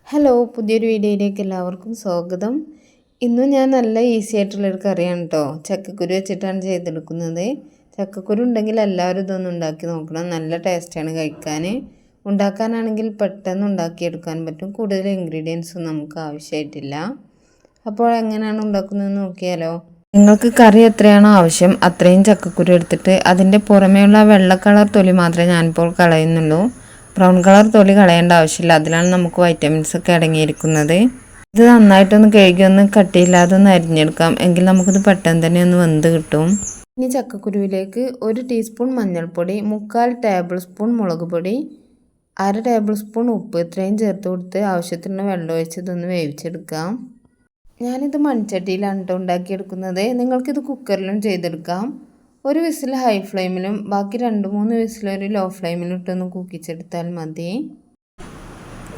Hello, പുതിയൊരു വീഡിയോയിലേക്ക് എല്ലാവർക്കും സ്വാഗതം. ഇന്ന് ഞാൻ നല്ല ഈസി ആയിട്ടുള്ളൊരു കറിയാണ് കേട്ടോ. ചക്കക്കുരു വെച്ചിട്ടാണ് ചെയ്തെടുക്കുന്നത്. ചക്കക്കുരു ഉണ്ടെങ്കിൽ എല്ലാവരും ഇതൊന്നും ഉണ്ടാക്കി നോക്കണം. നല്ല ടേസ്റ്റാണ് കഴിക്കാൻ. ഉണ്ടാക്കാനാണെങ്കിൽ പെട്ടെന്ന് ഉണ്ടാക്കിയെടുക്കാൻ പറ്റും. കൂടുതൽ ഇൻഗ്രീഡിയൻസും നമുക്ക് ആവശ്യമായിട്ടില്ല. അപ്പോൾ എങ്ങനെയാണ് ഉണ്ടാക്കുന്നതെന്ന് നോക്കിയാലോ. നിങ്ങൾക്ക് കറി എത്രയാണോ ആവശ്യം അത്രയും ചക്കക്കുരു എടുത്തിട്ട് അതിൻ്റെ പുറമേയുള്ള വെള്ള കളർ തൊലി മാത്രമേ ഞാനിപ്പോൾ കളയുന്നുള്ളൂ. ബ്രൗൺ കളർ തൊലി കളയേണ്ട ആവശ്യമില്ല. അതിലാണ് നമുക്ക് വൈറ്റമിൻസ് ഒക്കെ അടങ്ങിയിരിക്കുന്നത്. ഇത് നന്നായിട്ടൊന്ന് കഴുകി ഒന്ന് കട്ടിയില്ലാതെ ഒന്ന് അരിഞ്ഞെടുക്കാം. എങ്കിൽ നമുക്കിത് പെട്ടെന്ന് തന്നെ ഒന്ന് വെന്ത് കിട്ടും. ഇനി ചക്കക്കുരുവിലേക്ക് 1 ടീസ്പൂൺ മഞ്ഞൾപ്പൊടി, 3/4 ടേബിൾ സ്പൂൺ മുളക് പൊടി, 1/2 ടേബിൾ സ്പൂൺ ഉപ്പ് ഇത്രയും ചേർത്ത് കൊടുത്ത് ആവശ്യത്തിന് വെള്ളം ഒഴിച്ച് ഇതൊന്ന് വേവിച്ചെടുക്കാം. ഞാനിത് മൺചട്ടിയിലാണ് കേട്ടോ ഉണ്ടാക്കിയെടുക്കുന്നത്. നിങ്ങൾക്കിത് കുക്കറിലും ചെയ്തെടുക്കാം. ഒരു വിസിൽ ഹൈ ഫ്ലെയിമിലും ബാക്കി 2-3 വിസിൽ ഒരു ലോ ഫ്ലെയിമിലും ഇട്ടൊന്ന് കൂക്കിച്ചെടുത്താൽ മതി.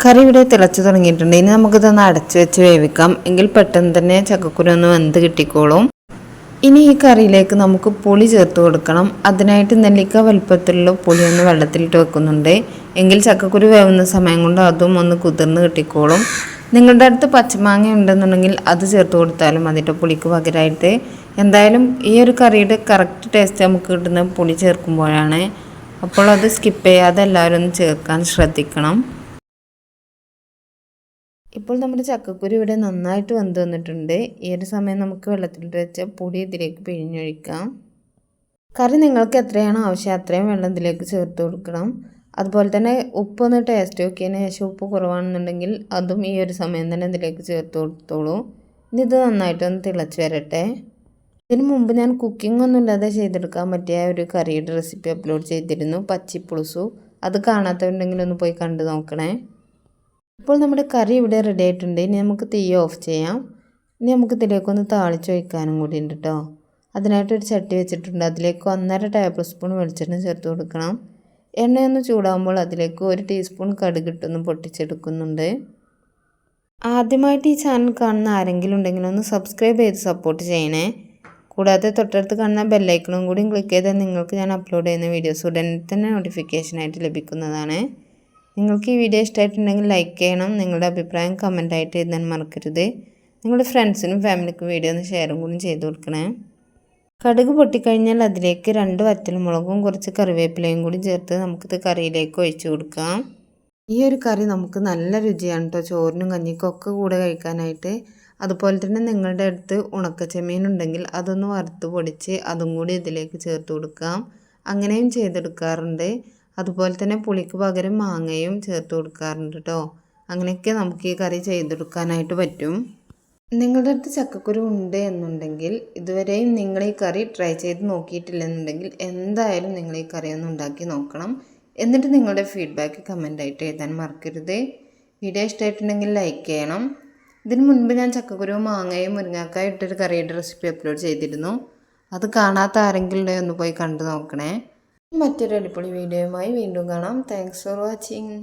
കറി ഇവിടെ തിളച്ച് തുടങ്ങിയിട്ടുണ്ട്. ഇനി നമുക്കിതൊന്ന് അടച്ച് വെച്ച് വേവിക്കാം. എങ്കിൽ പെട്ടെന്ന് തന്നെ ചക്കക്കുരു ഒന്ന് വെന്ത് കിട്ടിക്കോളും. ഇനി ഈ കറിയിലേക്ക് നമുക്ക് പുളി ചേർത്ത് കൊടുക്കണം. അതിനായിട്ട് നെല്ലിക്ക വലുപ്പത്തിലുള്ള പുളി ഒന്ന് വെള്ളത്തിലിട്ട് വെക്കുന്നുണ്ട്. എങ്കിൽ ചക്കക്കുരു വേവുന്ന സമയം കൊണ്ട് അതും ഒന്ന് കുതിർന്ന് കിട്ടിക്കോളും. നിങ്ങളുടെ അടുത്ത് പച്ചമാങ്ങ ഉണ്ടെന്നുണ്ടെങ്കിൽ അത് ചേർത്ത് കൊടുത്താലും അതിൻ്റെ പുളിക്ക് പകരമായിട്ട്. എന്തായാലും ഈ ഒരു കറിയുടെ കറക്റ്റ് ടേസ്റ്റ് നമുക്ക് കിട്ടുന്നത് പുളി ചേർക്കുമ്പോഴാണ്. അപ്പോൾ അത് സ്കിപ്പ് ചെയ്യാതെ എല്ലാവരും ഒന്ന് ചേർക്കാൻ ശ്രദ്ധിക്കണം. ഇപ്പോൾ നമ്മുടെ ചക്കക്കുരു ഇവിടെ നന്നായിട്ട് വെന്ത് വന്നിട്ടുണ്ട്. ഈ ഒരു സമയം നമുക്ക് വെള്ളത്തിലിട്ട് വെച്ച പൊടി ഇതിലേക്ക് പിഴിഞ്ഞൊഴിക്കാം. കറി നിങ്ങൾക്ക് എത്രയാണോ ആവശ്യം അത്രയും വെള്ളം ഇതിലേക്ക് ചേർത്ത് കൊടുക്കണം. അതുപോലെ തന്നെ ഉപ്പൊന്ന് ടേസ്റ്റ് നോക്കിയതിന് ശേഷം ഉപ്പ് കുറവാണെന്നുണ്ടെങ്കിൽ അതും ഈ ഒരു സമയം തന്നെ ഇതിലേക്ക് ചേർത്ത് കൊടുത്തോളൂ. ഇനി ഇത് നന്നായിട്ടൊന്ന് തിളച്ച് വരട്ടെ. ഇതിനു മുമ്പ് ഞാൻ കുക്കിംഗ് ഒന്നും ഇല്ലാതെ ചെയ്തെടുക്കാൻ പറ്റിയ ഒരു കറിയുടെ റെസിപ്പി അപ്ലോഡ് ചെയ്തിരുന്നു, പച്ചിപ്പുളുസു. അത് കാണാത്തവരുണ്ടെങ്കിൽ ഒന്ന് പോയി കണ്ടു നോക്കണേ. ഇപ്പോൾ നമ്മുടെ കറി ഇവിടെ റെഡി ആയിട്ടുണ്ട്. ഇനി നമുക്ക് തീ ഓഫ് ചെയ്യാം. ഇനി നമുക്ക് ഇതിലേക്കൊന്ന് താളിച്ച് വയ്ക്കാനും കൂടി ഉണ്ട് കേട്ടോ. അതിനായിട്ടൊരു ചട്ടി വെച്ചിട്ടുണ്ട്. അതിലേക്ക് 1.5 ടേബിൾ സ്പൂൺ വെളിച്ചെണ്ണ ചേർത്ത് കൊടുക്കണം. എണ്ണയൊന്ന് ചൂടാകുമ്പോൾ അതിലേക്ക് 1 ടീസ്പൂൺ കടുകിട്ടൊന്ന് പൊട്ടിച്ചെടുക്കുന്നുണ്ട്. ആദ്യമായിട്ട് ഈ ചാനൽ കാണുന്ന ആരെങ്കിലും ഉണ്ടെങ്കിൽ ഒന്ന് സബ്സ്ക്രൈബ് ചെയ്ത് സപ്പോർട്ട് ചെയ്യണേ. കൂടാതെ തൊട്ടടുത്ത് കാണുന്ന ബെല്ലൈക്കണും കൂടി ക്ലിക്ക് ചെയ്താൽ നിങ്ങൾക്ക് ഞാൻ അപ്ലോഡ് ചെയ്യുന്ന വീഡിയോസ് ഉടനെ തന്നെ നോട്ടിഫിക്കേഷനായിട്ട് ലഭിക്കുന്നതാണ്. നിങ്ങൾക്ക് ഈ വീഡിയോ ഇഷ്ടമായിട്ടുണ്ടെങ്കിൽ ലൈക്ക് ചെയ്യണം. നിങ്ങളുടെ അഭിപ്രായം കമൻറ്റായിട്ട് എഴുതാൻ മറക്കരുത്. നിങ്ങളുടെ ഫ്രണ്ട്സിനും ഫാമിലിക്കും വീഡിയോ ഒന്ന് ഷെയറും കൂടി ചെയ്ത് കൊടുക്കണേ. കടുക് പൊട്ടിക്കഴിഞ്ഞാൽ അതിലേക്ക് 2 വറ്റൽമുളകും കുറച്ച് കറിവേപ്പിലയും കൂടി ചേർത്ത് നമുക്കിത് കറിയിലേക്ക് ഒഴിച്ച് കൊടുക്കാം. ഈ ഒരു കറി നമുക്ക് നല്ല രുചിയാണ് കേട്ടോ, ചോറിനും കഞ്ഞിക്കും ഒക്കെ കൂടെ കഴിക്കാനായിട്ട്. അതുപോലെ തന്നെ നിങ്ങളുടെ അടുത്ത് ഉണക്കച്ചെമ്മീൻ ഉണ്ടെങ്കിൽ അതൊന്ന് വറുത്ത് പൊടിച്ച് അതും കൂടി ഇതിലേക്ക് ചേർത്ത് കൊടുക്കാം. അങ്ങനെയും ചെയ്തെടുക്കാറുണ്ട്. അതുപോലെ തന്നെ പുളിക്ക് പകരം മാങ്ങയും ചേർത്ത് കൊടുക്കാറുണ്ട് കേട്ടോ. അങ്ങനെയൊക്കെ നമുക്ക് ഈ കറി ചെയ്തെടുക്കാനായിട്ട് പറ്റും. നിങ്ങളുടെ അടുത്ത് ചക്കക്കുരു ഉണ്ട് എന്നുണ്ടെങ്കിൽ ഇതുവരെയും നിങ്ങൾ ഈ കറി ട്രൈ ചെയ്ത് നോക്കിയിട്ടില്ലെന്നുണ്ടെങ്കിൽ എന്തായാലും നിങ്ങൾ ഈ കറി ഒന്ന് ഉണ്ടാക്കി നോക്കണം. എന്നിട്ട് നിങ്ങളുടെ ഫീഡ്ബാക്ക് കമൻറ്റായിട്ട് എഴുതാൻ മറക്കരുത്. വീഡിയോ ഇഷ്ടമായിട്ടുണ്ടെങ്കിൽ ലൈക്ക് ചെയ്യണം. ഇതിന് മുൻപ് ഞാൻ ചക്കക്കുരു മാങ്ങയും മുരിങ്ങാക്കായും ഇട്ടൊരു കറിയുടെ റെസിപ്പി അപ്ലോഡ് ചെയ്തിരുന്നു. അത് കാണാത്ത ആരെങ്കിലും ഒന്ന് പോയി കണ്ടു നോക്കണേ. മറ്റൊരു അടിപൊളി വീഡിയോയുമായി വീണ്ടും കാണാം. Thanks for watching.